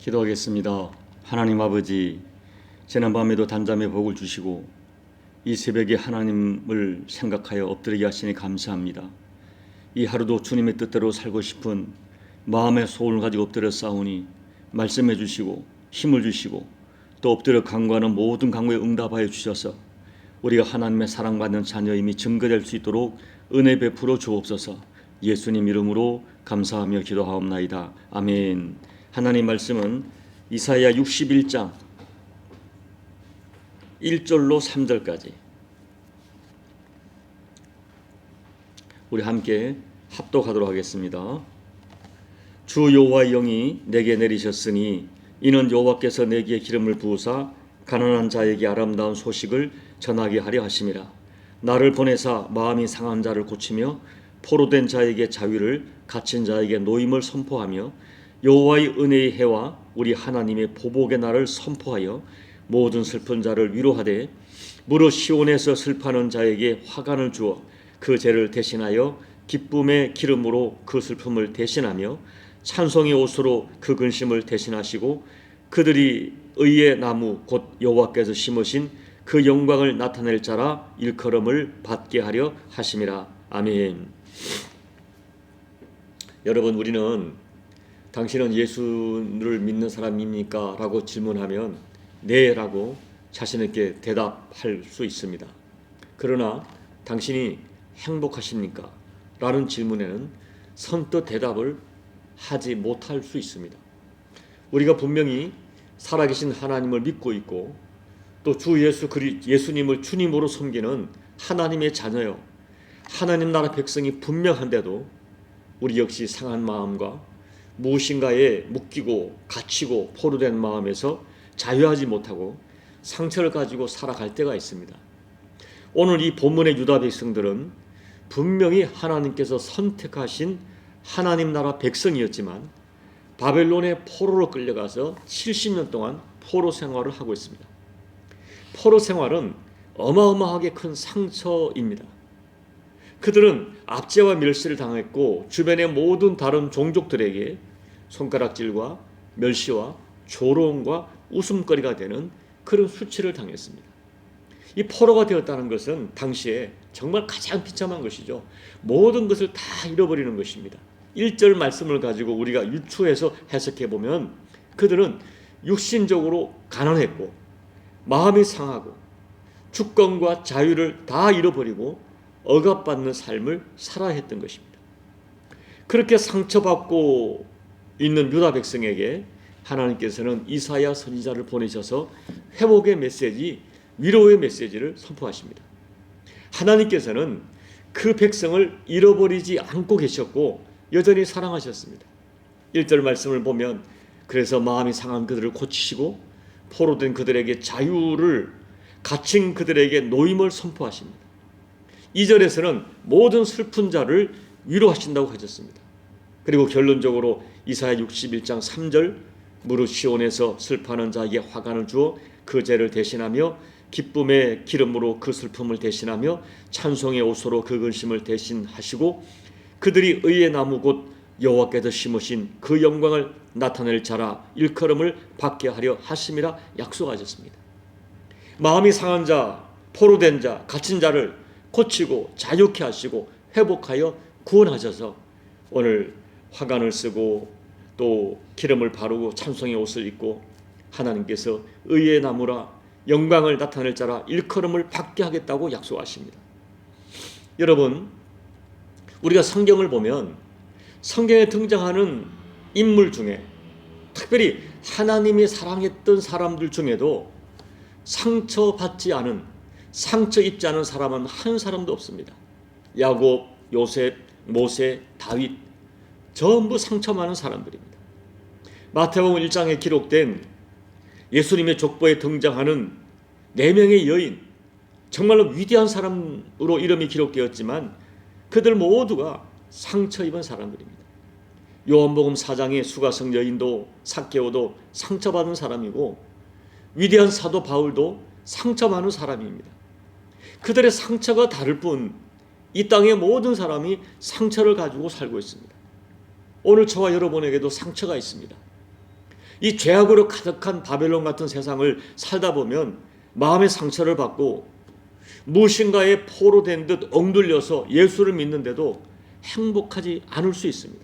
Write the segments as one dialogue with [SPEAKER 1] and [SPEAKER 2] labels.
[SPEAKER 1] 기도하겠습니다. 하나님 아버지, 지난밤에도 단잠의 복을 주시고 이 새벽에 하나님을 생각하여 엎드리게 하시니 감사합니다. 이 하루도 주님의 뜻대로 살고 싶은 마음의 소원을 가지고 엎드려 싸우니 말씀해 주시고 힘을 주시고 또 엎드려 간구하는 모든 간구에 응답하여 주셔서 우리가 하나님의 사랑받는 자녀임이 증거될 수 있도록 은혜 베풀어 주옵소서. 예수님 이름으로 감사하며 기도하옵나이다. 아멘. 하나님 말씀은 이사야 61장 1절로 3절까지 우리 함께 합독하도록 하겠습니다. 주 여호와의 영이 내게 내리셨으니 이는 여호와께서 내게 기름을 부으사 가난한 자에게 아름다운 소식을 전하게 하려 하심이라. 나를 보내사 마음이 상한 자를 고치며 포로된 자에게 자유를, 갇힌 자에게 노임을 선포하며 여호와의 은혜의 해와 우리 하나님의 보복의 날을 선포하여 모든 슬픈 자를 위로하되 무릇 시온에서 슬퍼하는 자에게 화관을 주어 그 죄를 대신하여 기쁨의 기름으로 그 슬픔을 대신하며 찬송의 옷으로 그 근심을 대신하시고 그들이 의의 나무 곧 여호와께서 심으신 그 영광을 나타낼 자라 일컬음을 받게 하려 하심이라. 아멘. 여러분, 우리는 당신은 예수를 믿는 사람입니까? 라고 질문하면 네 라고 자신있게 대답할 수 있습니다. 그러나 당신이 행복하십니까? 라는 질문에는 선뜻 대답을 하지 못할 수 있습니다. 우리가 분명히 살아계신 하나님을 믿고 있고 또 주 예수님을 주님으로 섬기는 하나님의 자녀요, 하나님 나라 백성이 분명한데도 우리 역시 상한 마음과 무엇인가에 묶이고 갇히고 포로된 마음에서 자유하지 못하고 상처를 가지고 살아갈 때가 있습니다. 오늘 이 본문의 유다 백성들은 분명히 하나님께서 선택하신 하나님 나라 백성이었지만 바벨론의 포로로 끌려가서 70년 동안 포로 생활을 하고 있습니다. 포로 생활은 어마어마하게 큰 상처입니다. 그들은 압제와 멸시를 당했고 주변의 모든 다른 종족들에게 손가락질과 멸시와 조롱과 웃음거리가 되는 그런 수치를 당했습니다. 이 포로가 되었다는 것은 당시에 정말 가장 비참한 것이죠. 모든 것을 다 잃어버리는 것입니다. 1절 말씀을 가지고 우리가 유추해서 해석해 보면 그들은 육신적으로 가난했고 마음이 상하고 주권과 자유를 다 잃어버리고 억압받는 삶을 살아야 했던 것입니다. 그렇게 상처받고 있는 유다 백성에게 하나님께서는 이사야 선지자를 보내셔서 회복의 메시지, 위로의 메시지를 선포하십니다. 하나님께서는 그 백성을 잃어버리지 않고 계셨고 여전히 사랑하셨습니다. 1절 말씀을 보면 그래서 마음이 상한 그들을 고치시고 포로된 그들에게 자유를, 갇힌 그들에게 노임을 선포하십니다. 2절에서는 모든 슬픈 자를 위로하신다고 하셨습니다. 그리고 결론적으로 이사야 61장 3절 무릇 시온에서 슬퍼하는 자에게 화관을 주어 그 죄를 대신하며 기쁨의 기름으로 그 슬픔을 대신하며 찬송의 옷으로 그 근심을 대신하시고 그들이 의의 나무 곧 여호와께서 심으신 그 영광을 나타낼 자라 일컬음을 받게 하려 하심이라 약속하셨습니다. 마음이 상한 자, 포로된 자, 갇힌 자를 고치고 자유케 하시고 회복하여 구원하셔서 오늘 화관을 쓰고 또 기름을 바르고 찬송의 옷을 입고 하나님께서 의의 나무라 영광을 나타낼 자라 일컬음을 받게 하겠다고 약속하십니다. 여러분, 우리가 성경을 보면 성경에 등장하는 인물 중에 특별히 하나님이 사랑했던 사람들 중에도 상처받지 않은, 상처 입지 않은 사람은 한 사람도 없습니다. 야곱, 요셉, 모세, 다윗 전부 상처 많은 사람들입니다. 마태복음 1장에 기록된 예수님의 족보에 등장하는 4명의 여인, 정말로 위대한 사람으로 이름이 기록되었지만 그들 모두가 상처 입은 사람들입니다. 요한복음 4장의 수가성 여인도 삭개오도 상처받은 사람이고 위대한 사도 바울도 상처 많은 사람입니다. 그들의 상처가 다를 뿐 이 땅의 모든 사람이 상처를 가지고 살고 있습니다. 오늘 저와 여러분에게도 상처가 있습니다. 이 죄악으로 가득한 바벨론 같은 세상을 살다 보면 마음의 상처를 받고 무엇인가에 포로된 듯 엉들려서 예수를 믿는데도 행복하지 않을 수 있습니다.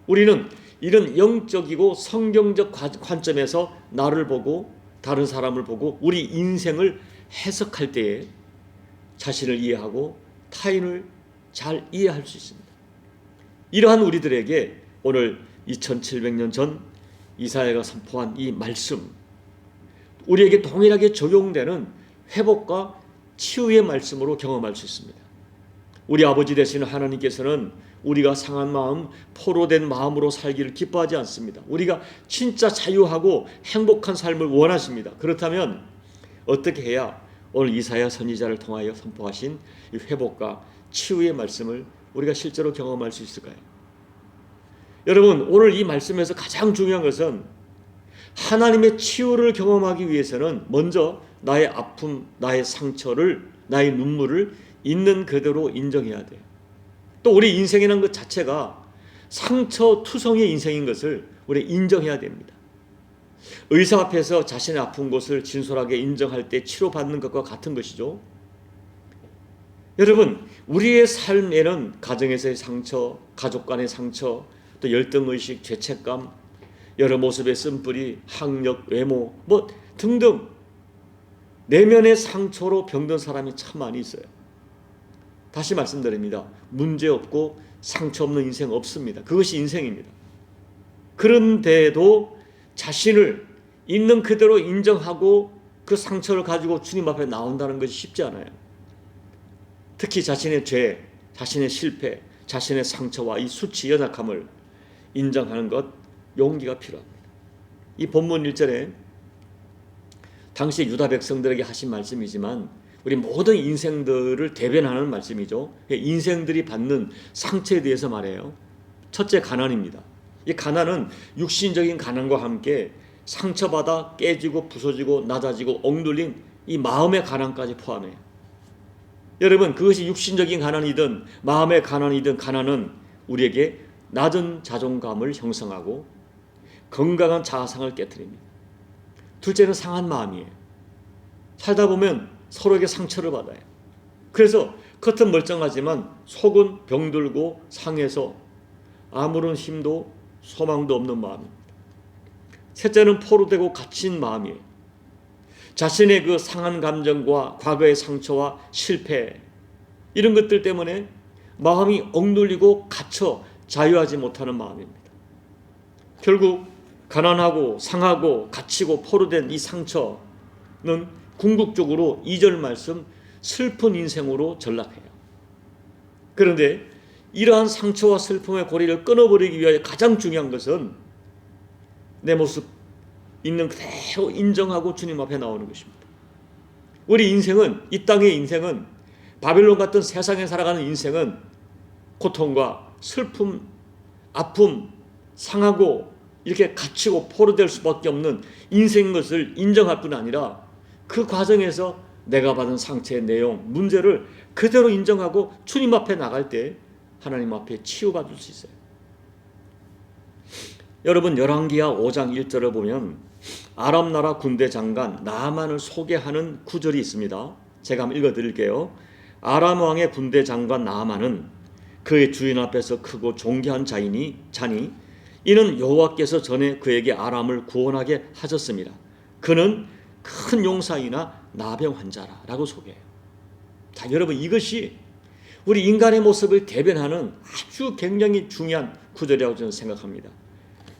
[SPEAKER 1] 우리는 이런 영적이고 성경적 관점에서 나를 보고 다른 사람을 보고 우리 인생을 해석할 때에 자신을 이해하고 타인을 잘 이해할 수 있습니다. 이러한 우리들에게 오늘 2700년 전 이사야가 선포한 이 말씀, 우리에게 동일하게 적용되는 회복과 치유의 말씀으로 경험할 수 있습니다. 우리 아버지 되시는 하나님께서는 우리가 상한 마음, 포로된 마음으로 살기를 기뻐하지 않습니다. 우리가 진짜 자유하고 행복한 삶을 원하십니다. 그렇다면 어떻게 해야 오늘 이사야 선지자를 통하여 선포하신 이 회복과 치유의 말씀을 우리가 실제로 경험할 수 있을까요? 여러분, 오늘 이 말씀에서 가장 중요한 것은 하나님의 치유를 경험하기 위해서는 먼저 나의 아픔, 나의 상처를, 나의 눈물을 있는 그대로 인정해야 돼요. 또 우리 인생이라는 것 자체가 상처투성의 인생인 것을 우리 인정해야 됩니다. 의사 앞에서 자신의 아픈 곳을 진솔하게 인정할 때 치료받는 것과 같은 것이죠. 여러분, 우리의 삶에는 가정에서의 상처, 가족 간의 상처, 또 열등의식, 죄책감, 여러 모습의 쓴뿌리, 학력, 외모 등등 내면의 상처로 병든 사람이 참 많이 있어요. 다시 말씀드립니다. 문제없고 상처 없는 인생 없습니다. 그것이 인생입니다. 그런데도 자신을 있는 그대로 인정하고 그 상처를 가지고 주님 앞에 나온다는 것이 쉽지 않아요. 특히 자신의 죄, 자신의 실패, 자신의 상처와 이 수치, 연약함을 인정하는 것, 용기가 필요합니다. 이 본문 1절에 당시 유다 백성들에게 하신 말씀이지만 우리 모든 인생들을 대변하는 말씀이죠. 인생들이 받는 상처에 대해서 말해요. 첫째, 가난입니다. 이 가난은 육신적인 가난과 함께 상처받아 깨지고 부서지고 낮아지고 엉눌린 이 마음의 가난까지 포함해요. 여러분, 그것이 육신적인 가난이든 마음의 가난이든 가난은 우리에게 낮은 자존감을 형성하고 건강한 자아상을 깨트립니다. 둘째는 상한 마음이에요. 살다 보면 서로에게 상처를 받아요. 그래서 겉은 멀쩡하지만 속은 병들고 상해서 아무런 힘도 소망도 없는 마음입니다. 셋째는 포로되고 갇힌 마음이에요. 자신의 그 상한 감정과 과거의 상처와 실패, 이런 것들 때문에 마음이 억눌리고 갇혀 자유하지 못하는 마음입니다. 결국 가난하고 상하고 갇히고 포로된 이 상처는 궁극적으로 2절 말씀 슬픈 인생으로 전락해요. 그런데 이러한 상처와 슬픔의 고리를 끊어버리기 위하여 가장 중요한 것은 내 모습 있는 그대로 인정하고 주님 앞에 나오는 것입니다. 우리 인생은, 이 땅의 인생은, 바벨론 같은 세상에 살아가는 인생은 고통과 슬픔, 아픔, 상하고 이렇게 갇히고 포로될 수밖에 없는 인생인 것을 인정할 뿐 아니라 그 과정에서 내가 받은 상처의 내용, 문제를 그대로 인정하고 주님 앞에 나갈 때 하나님 앞에 치유받을 수 있어요. 여러분, 열왕기하 5장 1절을 보면 아람 나라 군대 장관 나아만을 소개하는 구절이 있습니다. 제가 한번 읽어드릴게요. 아람 왕의 군대 장관 나아만은 그의 주인 앞에서 크고 존귀한 자니 이는 여호와께서 전에 그에게 아람을 구원하게 하셨습니다. 그는 큰 용사이나 나병 환자라 라고 소개해요. 자, 여러분, 이것이 우리 인간의 모습을 대변하는 아주 굉장히 중요한 구절이라고 저는 생각합니다.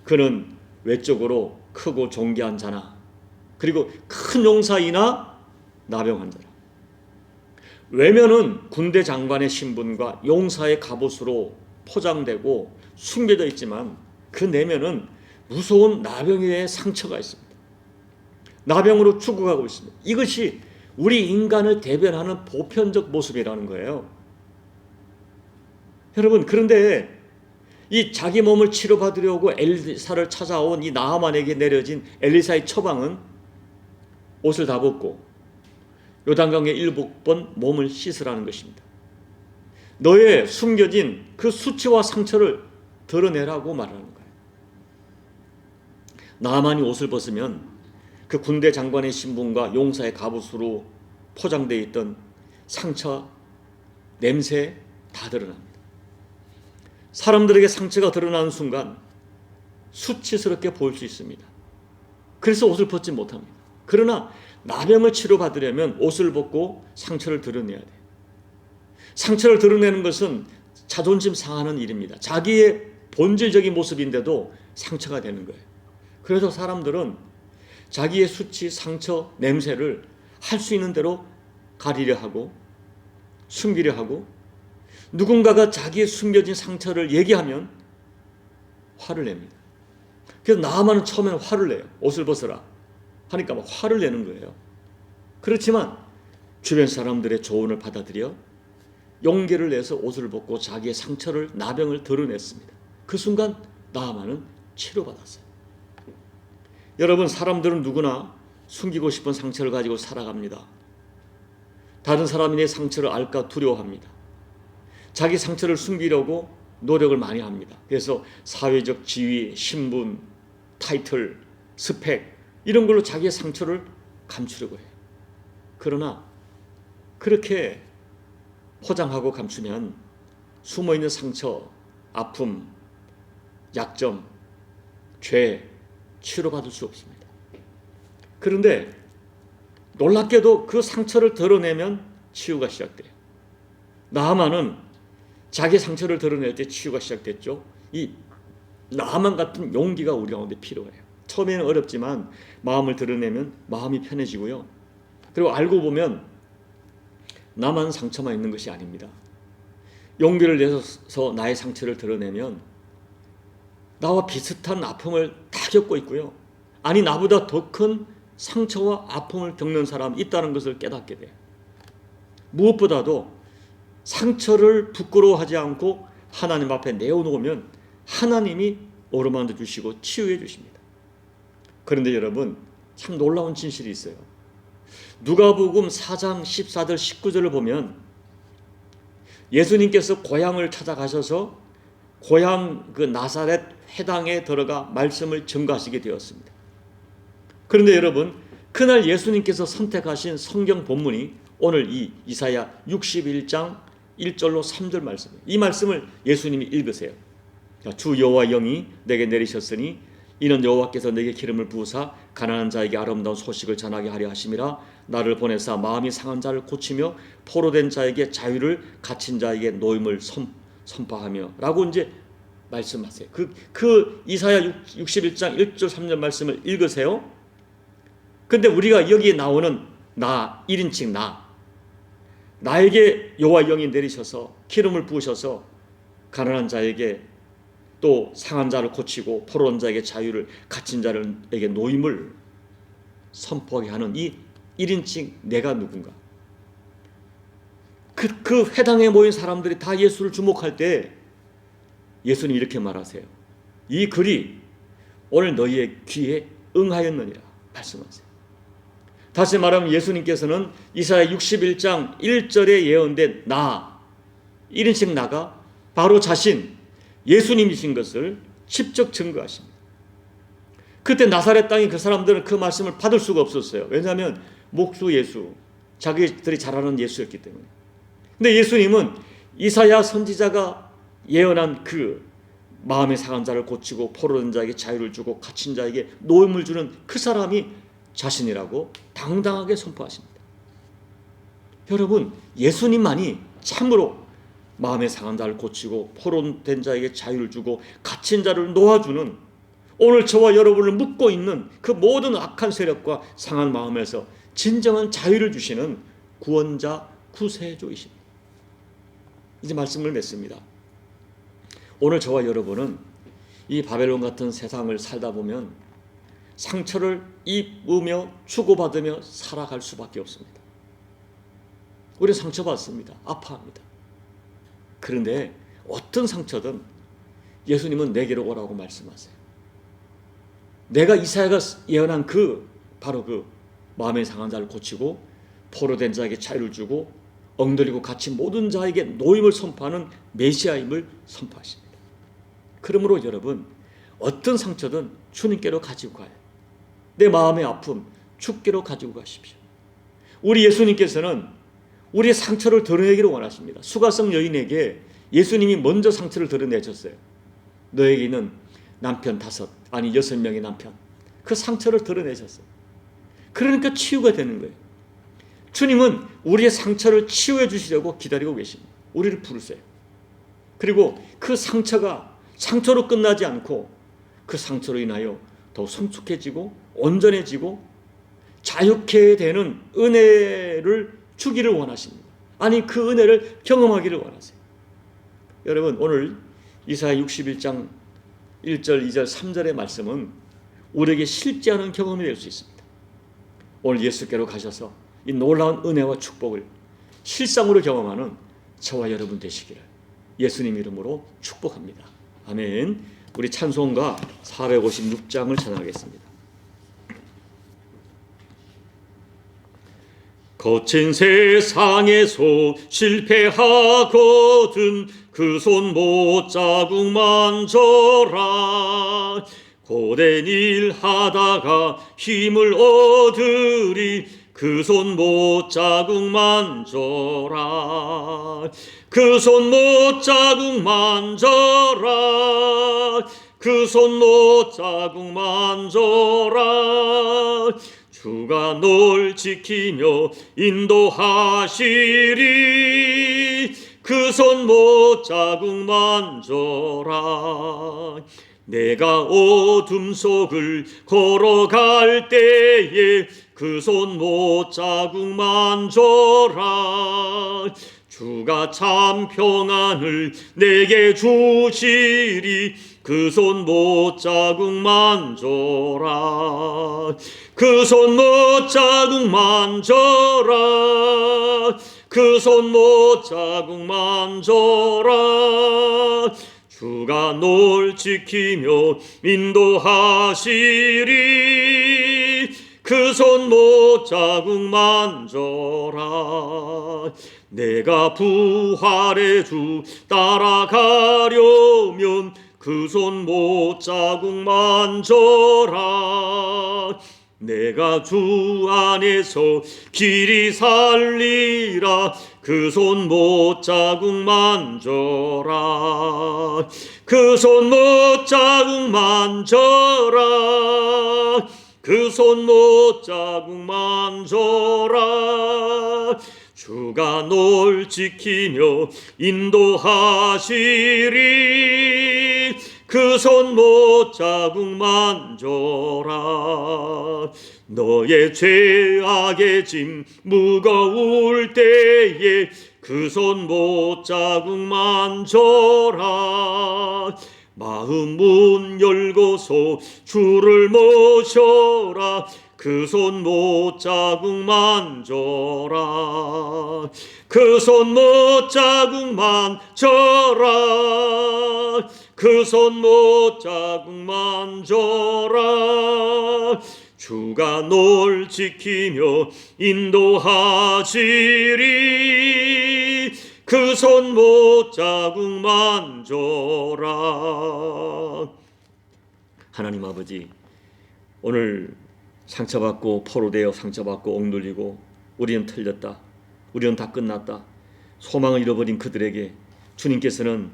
[SPEAKER 1] 그는 외적으로 크고 존귀한 자나, 그리고 큰 용사이나 나병 환자라. 외면은 군대 장관의 신분과 용사의 갑옷으로 포장되고 숨겨져 있지만 그 내면은 무서운 나병의 상처가 있습니다. 나병으로 죽어가고 있습니다. 이것이 우리 인간을 대변하는 보편적 모습이라는 거예요. 여러분, 그런데 이 자기 몸을 치료받으려고 엘리사를 찾아온 이 나아만에게 내려진 엘리사의 처방은 옷을 다 벗고 요단강에 7번 몸을 씻으라는 것입니다. 너의 숨겨진 그 수치와 상처를 드러내라고 말하는 거예요. 나만이 옷을 벗으면 그 군대 장관의 신분과 용사의 갑옷으로 포장되어 있던 상처, 냄새 다 드러납니다. 사람들에게 상처가 드러나는 순간 수치스럽게 보일 수 있습니다. 그래서 옷을 벗지 못합니다. 그러나 나병을 치료받으려면 옷을 벗고 상처를 드러내야 돼요. 상처를 드러내는 것은 자존심 상하는 일입니다. 자기의 본질적인 모습인데도 상처가 되는 거예요. 그래서 사람들은 자기의 수치, 상처, 냄새를 할 수 있는 대로 가리려 하고 숨기려 하고, 누군가가 자기의 숨겨진 상처를 얘기하면 화를 냅니다. 그래서 나아만은 처음에는 화를 내요. 옷을 벗어라 하니까 막 화를 내는 거예요. 그렇지만 주변 사람들의 조언을 받아들여 용기를 내서 옷을 벗고 자기의 상처를, 나병을 드러냈습니다. 그 순간 나아만은 치료받았어요. 여러분, 사람들은 누구나 숨기고 싶은 상처를 가지고 살아갑니다. 다른 사람이 내 상처를 알까 두려워합니다. 자기 상처를 숨기려고 노력을 많이 합니다. 그래서 사회적 지위, 신분, 타이틀, 스펙 이런 걸로 자기의 상처를 감추려고 해요. 그러나 그렇게 포장하고 감추면 숨어있는 상처, 아픔, 약점, 죄 치료받을 수 없습니다. 그런데 놀랍게도 그 상처를 드러내면 치유가 시작돼요. 나아만은 자기 상처를 드러낼 때 치유가 시작됐죠. 이 나아만 같은 용기가 우리 가운데 필요해요. 처음에는 어렵지만 마음을 드러내면 마음이 편해지고요. 그리고 알고 보면 나만 상처만 있는 것이 아닙니다. 용기를 내서 나의 상처를 드러내면 나와 비슷한 아픔을 다 겪고 있고요. 아니, 나보다 더 큰 상처와 아픔을 겪는 사람이 있다는 것을 깨닫게 돼요. 무엇보다도 상처를 부끄러워하지 않고 하나님 앞에 내어놓으면 하나님이 어루만져 주시고 치유해 주십니다. 그런데 여러분, 참 놀라운 진실이 있어요. 누가복음 4장 14절 19절을 보면 예수님께서 고향을 찾아가셔서 고향 그 나사렛 회당에 들어가 말씀을 전가하시게 되었습니다. 그런데 여러분, 그날 예수님께서 선택하신 성경 본문이 오늘 이 이사야 61장 1절로 3절 말씀이에요. 이 말씀을 예수님이 읽으세요. 주 여호와 영이 내게 내리셨으니 이는 여호와께서 내게 기름을 부으사 가난한 자에게 아름다운 소식을 전하게 하려 하심이라. 나를 보내사 마음이 상한 자를 고치며 포로된 자에게 자유를, 갇힌 자에게 노임을 선포하며 라고 이제 말씀하세요. 그 이사야 61장 1절 3절 말씀을 읽으세요. 근데 우리가 여기에 나오는 나, 1인칭 나에게 여호와 영이 내리셔서 기름을 부으셔서 가난한 자에게 또 상한 자를 고치고 포로된 자에게 자유를, 갇힌 자에게 노임을 선포하게 하는 이 1인칭 내가 누군가. 그 회당에 모인 사람들이 다 예수를 주목할 때 예수님이 이렇게 말하세요. 이 글이 오늘 너희의 귀에 응하였느니라 말씀하세요. 다시 말하면 예수님께서는 이사야 61장 1절에 예언된 나, 1인칭 나가 바로 자신 예수님이신 것을 직접 증거하십니다. 그때 나사렛 땅에 그 사람들은 그 말씀을 받을 수가 없었어요. 왜냐하면 목수 예수, 자기들이 잘 아는 예수였기 때문에. 근데 예수님은 이사야 선지자가 예언한 그 마음의 상한 자를 고치고 포로된 자에게 자유를 주고 갇힌 자에게 노임을 주는 그 사람이 자신이라고 당당하게 선포하십니다. 여러분, 예수님만이 참으로 마음의 상한 자를 고치고 포로된 자에게 자유를 주고 갇힌 자를 놓아주는, 오늘 저와 여러분을 묶고 있는 그 모든 악한 세력과 상한 마음에서 진정한 자유를 주시는 구원자, 구세주이십니다. 이제 말씀을 맺습니다. 오늘 저와 여러분은 이 바벨론 같은 세상을 살다 보면 상처를 입으며 주고받으며 살아갈 수밖에 없습니다. 우리 상처받습니다. 아파합니다. 그런데 어떤 상처든 예수님은 내게로 오라고 말씀하세요. 내가 이사야가 예언한 바로 그 마음의 상한 자를 고치고 포로된 자에게 자유를 주고 엉들리고 갇힌 모든 자에게 노임을 선포하는 메시아임을 선포하십니다. 그러므로 여러분, 어떤 상처든 주님께로 가지고 가요. 내 마음의 아픔 주께로 가지고 가십시오. 우리 예수님께서는 우리의 상처를 드러내기를 원하십니다. 수가성 여인에게 예수님이 먼저 상처를 드러내셨어요. 너에게 있는 남편 6명의 남편, 그 상처를 드러내셨어요. 그러니까 치유가 되는 거예요. 주님은 우리의 상처를 치유해 주시려고 기다리고 계십니다. 우리를 부르세요. 그리고 그 상처가 상처로 끝나지 않고 그 상처로 인하여 더 성숙해지고 온전해지고 자유케 되는 은혜를 주기를 원하십니다. 아니, 그 은혜를 경험하기를 원하세요. 여러분, 오늘 이사야 61장 1절, 2절, 3절의 말씀은 우리에게 실제하는 경험이 될 수 있습니다. 오늘 예수께로 가셔서 이 놀라운 은혜와 축복을 실상으로 경험하는 저와 여러분 되시기를 예수님 이름으로 축복합니다. 아멘. 우리 찬송가 456장을 찬양하겠습니다. 거친 세상에서 실패하거든 그 손 못자국 만져라. 고된 일 하다가 힘을 얻으리 그 손 못자국 만져라. 그 손 못자국 만져라. 그 손 못자국 만져라. 주가 널 지키며 인도하시리. 그 손 못자국 만져라. 내가 어둠 속을 걸어갈 때에 그 손 못자국 만져라. 주가 참 평안을 내게 주시리. 그 손 못자국 만져라. 그 손 못자국 만져라. 그 손 못자국 만져라. 주가 널 지키며 인도하시리. 그 손 못자국 만져라. 내가 부활의 주 따라가려면 그 손 못자국 만져라. 내가 주 안에서 길이 살리라. 그 손 못자국 만져라. 그 손 못자국 만져라. 그 손 못자국 만져라. 주가 널 지키며 인도하시리. 그 손 못자국 만져라. 너의 죄악의 짐 무거울 때에 그 손 못자국 만져라. 마음 문 열고서 주를 모셔라. 그 손 못자국 만져라. 그 손 못자국 만져라. 그 손 못자국 만져라. 주가 널 지키며 인도하시리. 그 손 못자국 만져라. 하나님 아버지, 오늘 상처받고 포로되어 상처받고 억눌리고 우리는 틀렸다, 우리는 다 끝났다, 소망을 잃어버린 그들에게 주님께서는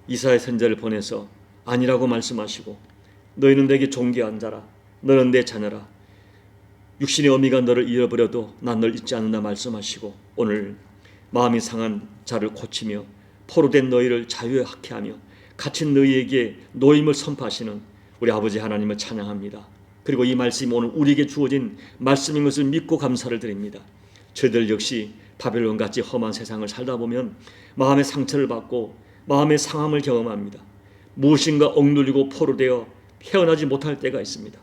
[SPEAKER 1] 이사야 선지자를 보내서 아니라고 말씀하시고, 너희는 내게 존귀한 자라, 너는 내 자녀라, 육신의 어미가 너를 잃어버려도 난 널 잊지 않는다 말씀하시고, 오늘 마음이 상한 자를 고치며 포로된 너희를 자유하게 하며 갇힌 너희에게 노임을 선포하시는 우리 아버지 하나님을 찬양합니다. 그리고 이 말씀이 오늘 우리에게 주어진 말씀인 것을 믿고 감사를 드립니다. 저희들 역시 바벨론같이 험한 세상을 살다 보면 마음의 상처를 받고 마음의 상함을 경험합니다. 무엇인가 억눌리고 포로되어 헤어나지 못할 때가 있습니다.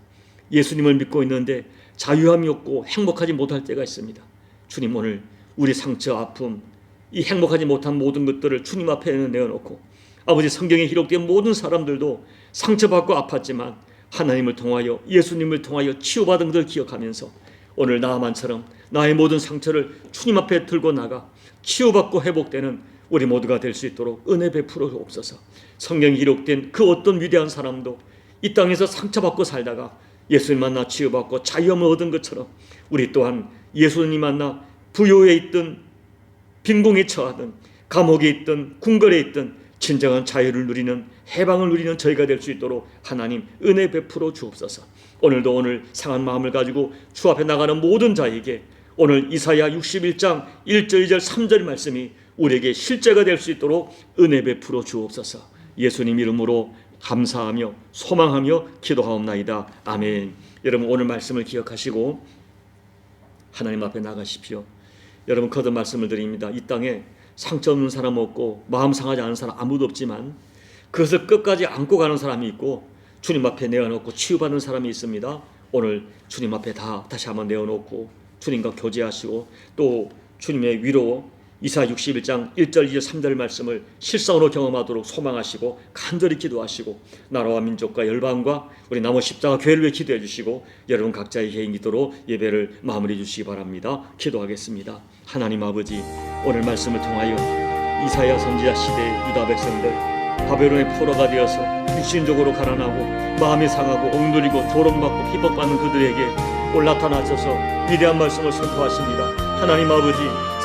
[SPEAKER 1] 예수님을 믿고 있는데 자유함이 없고 행복하지 못할 때가 있습니다. 주님, 오늘 우리 상처, 아픔, 이 행복하지 못한 모든 것들을 주님 앞에 내어놓고, 아버지, 성경에 기록된 모든 사람들도 상처받고 아팠지만 하나님을 통하여, 예수님을 통하여 치유받은 것을 기억하면서 오늘 나만처럼 나의 모든 상처를 주님 앞에 들고 나가 치유받고 회복되는 우리 모두가 될 수 있도록 은혜 베풀어 주옵소서. 성경에 기록된 그 어떤 위대한 사람도 이 땅에서 상처받고 살다가 예수님 만나 치유받고 자유함을 얻은 것처럼 우리 또한 예수님 만나 부요에 있든 빈궁에 처하든 감옥에 있든 궁궐에 있든 진정한 자유를 누리는 해방을 누리는 저희가 될 수 있도록 하나님 은혜 베풀어 주옵소서. 오늘도 오늘 상한 마음을 가지고 주 앞에 나가는 모든 자에게 오늘 이사야 61장 1절 2절 3절 말씀이 우리에게 실제가 될 수 있도록 은혜 베풀어 주옵소서. 예수님 이름으로 감사하며 소망하며 기도하옵나이다. 아멘. 여러분 오늘 말씀을 기억하시고 하나님 앞에 나가십시오. 여러분 거듭 말씀을 드립니다. 이 땅에 상처 없는 사람 없고 마음 상하지 않은 사람 아무도 없지만 그것을 끝까지 안고 가는 사람이 있고 주님 앞에 내어놓고 치유받는 사람이 있습니다. 오늘 주님 앞에 다시 한번 내어놓고 주님과 교제하시고 또 주님의 위로 이사야 61장 1절 2절 3절 말씀을 실상으로 경험하도록 소망하시고 간절히 기도하시고 나라와 민족과 열방과 우리 남은 십자가 교회를 위해 기도해 주시고 여러분 각자의 개인 기도로 예배를 마무리해 주시기 바랍니다. 기도하겠습니다. 하나님 아버지, 오늘 말씀을 통하여 이사야 선지자 시대의 유다 백성들 바벨론의 포로가 되어서 육신적으로 가난하고 마음이 상하고 억누리고 조롱받고 비법받는 그들에게 오늘 나타나셔서 위대한 말씀을 선포하십니다. 하나님 아버지,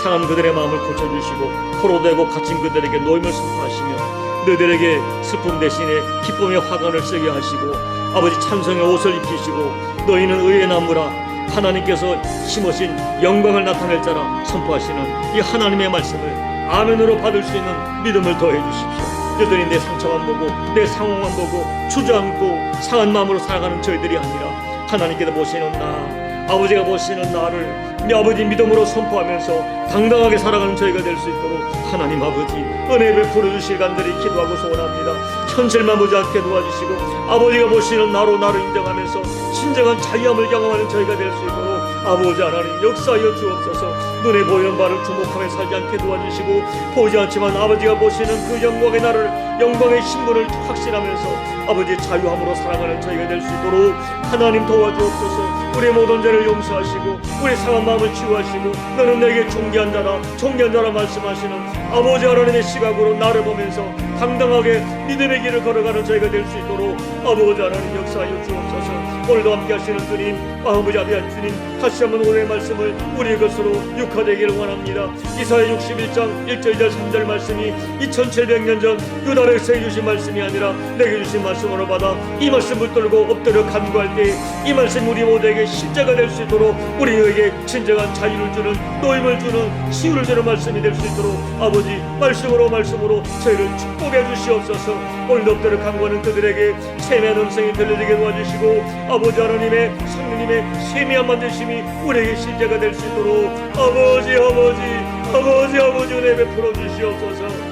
[SPEAKER 1] 상한 그들의 마음을 고쳐주시고 포로되고 갇힌 그들에게 노임을 선포하시며 너희들에게 슬픔 대신에 기쁨의 화관을 쓰게 하시고 아버지 찬송의 옷을 입히시고 너희는 의의 나무라 하나님께서 심으신 영광을 나타낼 자라 선포하시는 이 하나님의 말씀을 아멘으로 받을 수 있는 믿음을 더해 주십시오. 너희들이 내 상처만 보고 내 상황만 보고 주저앉고 상한 마음으로 살아가는 저희들이 아니라 하나님께서 보시는 나, 아버지가 보시는 나를 내 아버지 믿음으로 선포하면서 당당하게 살아가는 저희가 될 수 있도록 하나님 아버지 은혜 베풀어 주실 간절히 기도하고 소원합니다. 현실만 보지 않게 도와주시고 아버지가 보시는 나로 나를 인정하면서 진정한 자유함을 경험하는 저희가 될 수 있도록 아버지 하나님 역사하여 주옵소서. 눈에 보이는 바를 주목하며 살지 않게 도와주시고 보이지 않지만 아버지가 보시는 그 영광의 나를 영광의 신분을 확신하면서 아버지 자유함으로 살아가는 저희가 될 수 있도록 하나님 도와주옵소서. 우리의 모든 죄를 용서하시고 우리의 상한 마음을 치유하시고 너는 내게 존귀한 자라 말씀하시는 아버지 하나님의 시각으로 나를 보면서 당당하게 믿음의 길을 걸어가는 저희가 될 수 있도록 아버지 하나님 역사하여 주옵소서. 오늘도 함께 하시는 주님, 아버지 아비한 주님, 다시 한번 오늘의 말씀을 우리의 것으로 육화되기를 원합니다. 이사야 61장 1절 2절 3절 말씀이 2700년 전 유다 백성이 주신 말씀이 아니라 내게 주신 말씀으로 받아 이 말씀 붙들고 엎드려 간구할 때 이 말씀 우리 모두에게 실제가 될 수 있도록 우리에게 진정한 자유를 주는 노임을 주는 치유를 주는 말씀이 될 수 있도록 아버지 말씀으로 저희를 축복해 주시옵소서. 오늘도 엎드려 간구하는 그들에게 세미한 음성이 들려지게 도와주시고 아버지 하나님의 성령님의 세미한 만드심이 우리에게 실제가 될 수 있도록 아버지 은혜 베풀어 주시옵소서.